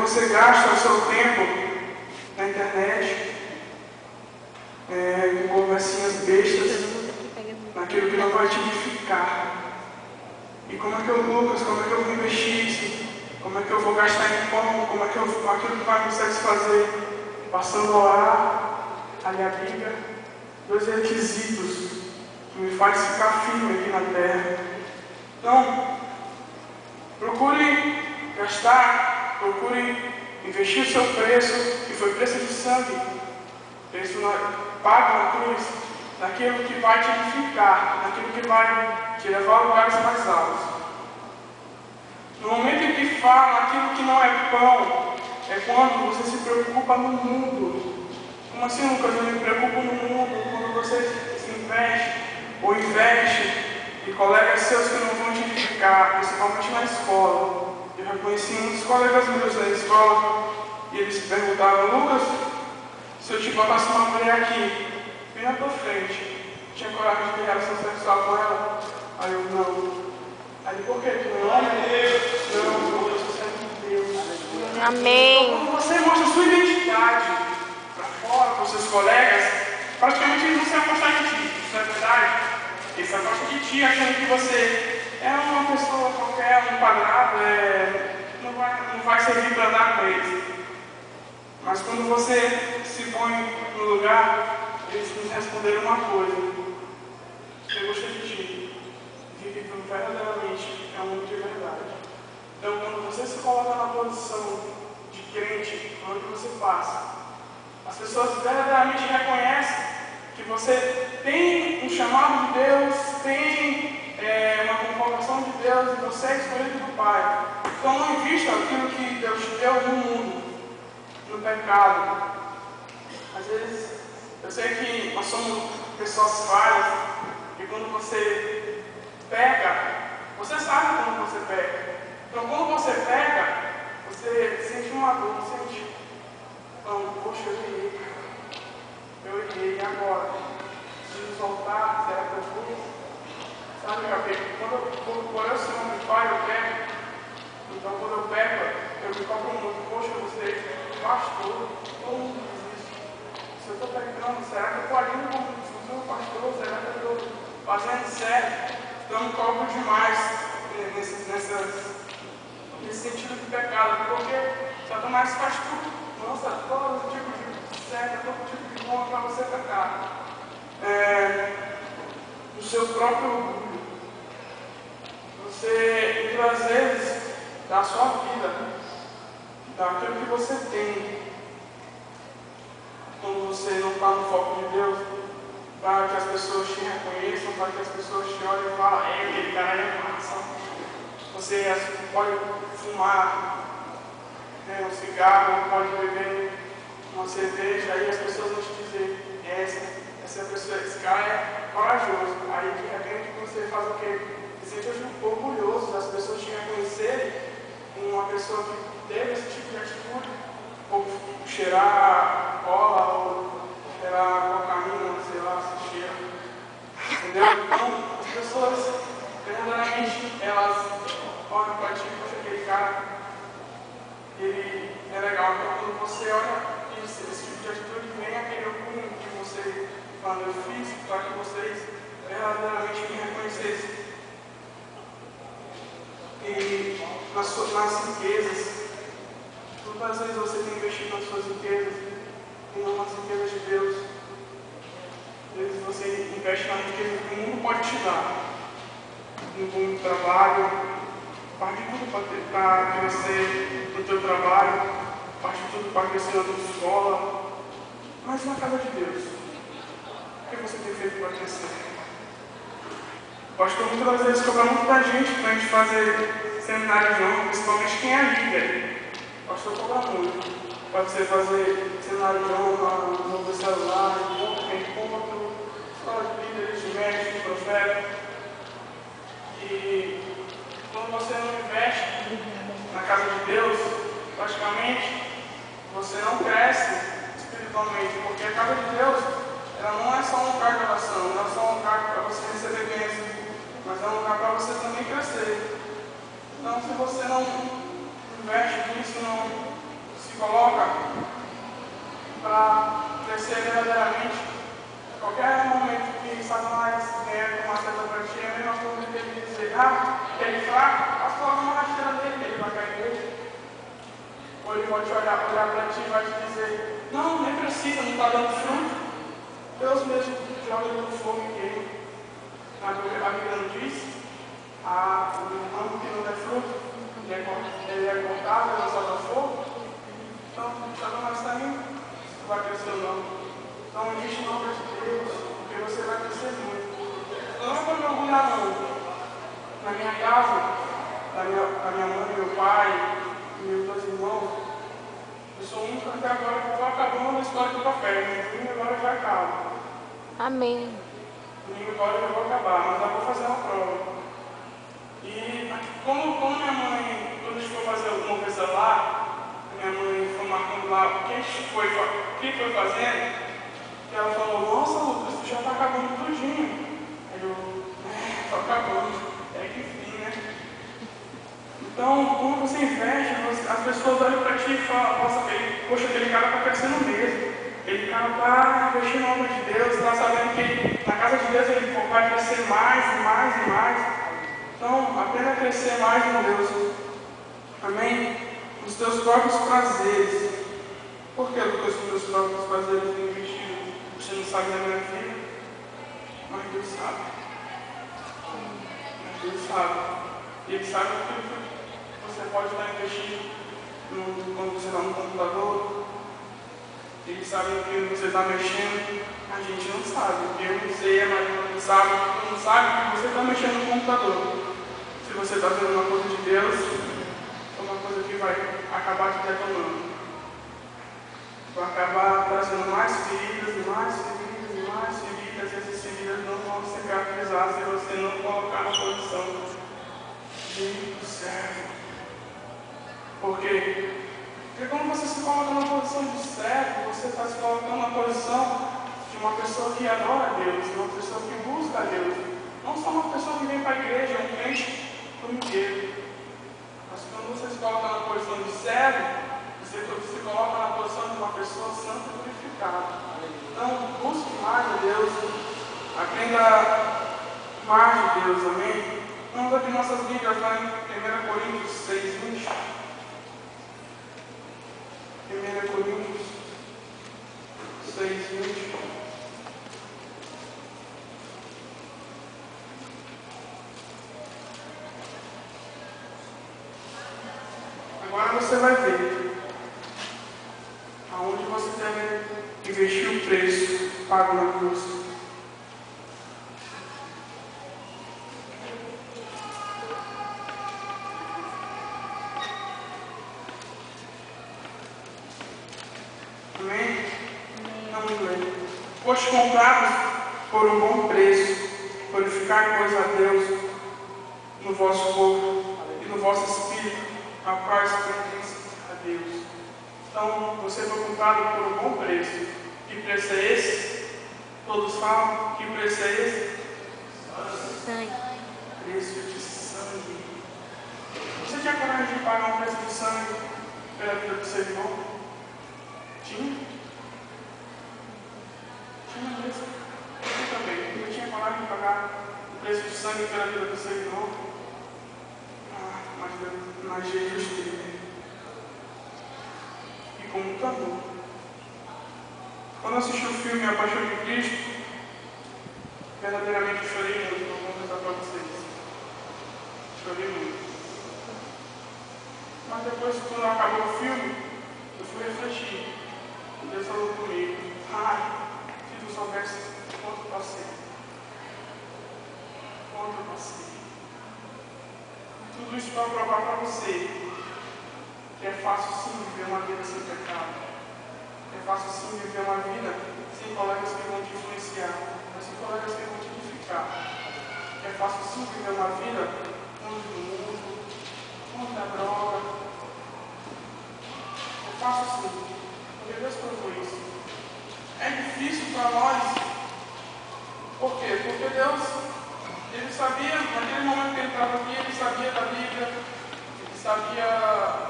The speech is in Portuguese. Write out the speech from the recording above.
você gasta o seu tempo na internet, com conversinhas bestas, naquilo que não vai te edificar. E como é que Lucas, como é que eu vou investir isso? Como é que eu vou gastar em pão? Como é que aquilo que vai me satisfazer? Passando a orar, a ler a Bíblia, 2 requisitos que me faz ficar firme aqui na terra. Então, procure gastar, procure investir o seu preço, que foi preço de sangue, preço pago na cruz, naquilo que vai te edificar, naquilo que vai te levar a lugares mais altos. No momento em que fala aquilo que não é pão, é quando você se preocupa no mundo. Como assim, Lucas? Eu me preocupo no mundo? Quando você se investe em colegas seus que não vão te edificar, principalmente na escola. Eu já conheci muitos colegas meus na escola e eles perguntavam: Lucas, se eu te botasse uma mulher aqui, bem na tua frente, tinha coragem de ter relação sexual com ela? Aí eu: não. Aí por quê? Tu não é Deus? Não, porque eu sou servo de Deus. Amém. Então, quando você mostra a sua identidade para fora, para os seus colegas, praticamente eles não se afastam de ti. Isso é verdade? Eles se afastam de ti achando que você é uma pessoa qualquer, um quadrado, não vai servir para andar com eles. Mas quando você se põe no lugar, eles nos responderam uma coisa: eu gostei de ti. Vive verdadeiramente é um mundo de verdade. Então, quando você se coloca na posição de crente, onde você passa, as pessoas verdadeiramente reconhecem que você tem um chamado de Deus, tem uma convocação de Deus e você é escolhido do Pai. Então, não invista aquilo que Deus te deu no mundo, no pecado. Às vezes, eu sei que nós somos pessoas falhas e quando você peca, você sabe quando você peca. Então, quando você peca, você sente uma dor, sente: poxa, eu errei, e agora? Se me soltar, será que eu vou? Sabe, quando eu sou meu pai, eu peco. Então, quando eu peco, eu me cobro muito: poxa, você pastor, todo mundo diz isso. Se eu estou pecando, será que eu estou agindo como um pastor? Será que eu estou fazendo certo? Então, eu me cobro demais nesse sentido de pecado, porque Satanás faz tudo, lança todo tipo de certo, todo tipo de bom para você pecar. O seu próprio orgulho. Você, muitas vezes, da sua vida, daquilo que você tem, quando você não está no foco de Deus, para que as pessoas te reconheçam, para que as pessoas te olhem e falem: aquele cara é massa. Você pode fumar um cigarro, pode beber uma cerveja, aí as pessoas vão te dizer: essa pessoa, esse cara é corajoso. Aí de repente você faz o quê? Você se sente orgulhoso das pessoas te reconhecerem como uma pessoa que teve esse tipo de atitude, ou cheirar cola, ou cheirar cocaína, sei lá, se cheira. Entendeu? Então, as pessoas, verdadeiramente, elas olham para ti: poxa, aquele cara, ele é legal. Então, quando você olha esse tipo de atitude, vem aquele orgulho que você fala: eu fiz para que vocês verdadeiramente me reconhecessem. E nas riquezas, quantas vezes você tem investido nas suas riquezas e não nas riquezas de Deus? Às vezes você investe na riqueza que o mundo pode te dar, no bom trabalho, faz de tudo para crescer no teu trabalho, faz de tudo para crescer na tua escola, mas na casa de Deus, o que você tem feito para crescer? O pastor muitas vezes cobra muito da gente para a gente fazer seminários não, principalmente quem é líder. O pastor cobra muito. Pode ser fazer seminário no celular, encontro, escola de líderes, de médicos, de profeta. E quando você não investe na casa de Deus, praticamente você não cresce espiritualmente, porque a casa de Deus, ela não é só um lugar de oração, não é só um lugar para você receber bênçãos, mas é um lugar para você também crescer. Então, se você não investe nisso, coloca para crescer verdadeiramente. Qualquer momento que Satanás vier com uma seta para ti, é a mesma coisa que ele dizer, ele é fraco, as coloca uma rasteira dele, ele vai cair nele. Ou ele pode olhar para ti e vai te dizer, não, nem precisa, não está dando fruto. Deus mesmo joga ele no fogo e queima. A Bíblia não diz, o ramo que não der fruto, ele é cortado, é lançado ao fogo. Então, Satanás está indo, não vai crescer ou não. Então, existe uma obra de Deus, porque você vai crescer muito. Eu não vou me orgulhar, não. Na minha casa, da minha mãe, meu pai, meus dois irmãos, eu sou o único até agora que estou acabando a história do café. Domingo agora já acaba. Amém. Domingo agora eu vou acabar, mas eu vou fazer uma prova. E como minha mãe, quando a gente foi fazer alguma coisa lá, minha mãe foi marcando lá o que foi fazendo, e ela falou, nossa Lucas, tu já está acabando tudinho. Aí eu, estou acabando, que fim, né? Então, quando você investe, as pessoas olham para ti e falam, nossa, poxa, aquele cara está crescendo mesmo. Ele está investindo na obra de Deus, está sabendo que na casa de Deus ele vai crescer mais e mais e mais. Então, aprenda a crescer mais em Deus. Amém? Os teus próprios prazeres. Por que, Lucas, os teus próprios prazeres têm investido? Você não sabe da minha vida? Mas Deus sabe. Mas Deus sabe. E Ele sabe o que você pode estar investindo quando você está no computador. Ele sabe o que você está mexendo. A gente não sabe. Eu não sei, a Maria não sabe. Tu não sabe o que você está mexendo no computador. Se você está vendo uma coisa de Deus, é uma coisa que vai acabar te detonando. Vai acabar trazendo mais feridas e mais feridas e mais feridas. E essas feridas não vão cicatrizar se você não colocar na posição de servo. Por quê? Porque quando você se coloca na posição de servo, você está se colocando na posição de uma pessoa que adora a Deus, uma pessoa que busca a Deus. Não só uma pessoa que vem para a igreja, um crente inteiro. Mas quando você se coloca na posição de servo, você se coloca na posição de uma pessoa santa e purificada. Então, busque mais a Deus, aprenda mais de Deus, amém? Vamos abrir nossas Bíblias lá em 1 Coríntios 6, 20. 1 Coríntios 6, 20. Agora você vai ver aonde você deve investir o preço pago na cruz. Amém? Vamos ler. Foste comprados por um bom preço, purificar, pois, a Deus no vosso corpo e no vosso espírito, a quais pertence a Deus. Então, você foi comprado por um bom preço. Que preço é esse? Todos falam, que preço é esse? Sangue. Preço de sangue. Você tinha coragem de pagar um preço de sangue pela vida do seu irmão? Tinha? Tinha mesmo. Eu também. Eu tinha coragem de pagar o preço de sangue pela vida do seu irmão? Mas Jesus teve. E com muito amor. Quando eu assisti o filme A Paixão de Cristo, verdadeiramente eu chorei muito. Vou confessar para vocês. Chorei muito. Mas depois, quando acabou o filme, eu fui refletir. E Deus falou comigo: se tu soubesse quanto eu passei. Quanto eu passei. Tudo isso para provar para você que é fácil sim viver uma vida sem pecado. É fácil sim viver uma vida sem colegas que vão te influenciar, mas sem colegas que vão te edificar. É fácil sim viver uma vida longe do mundo, longe da droga. É fácil sim, porque Deus provou isso. É difícil para nós. Por quê? Porque Deus, Ele sabia, naquele momento que Ele estava aqui, Ele sabia da Bíblia, Ele sabia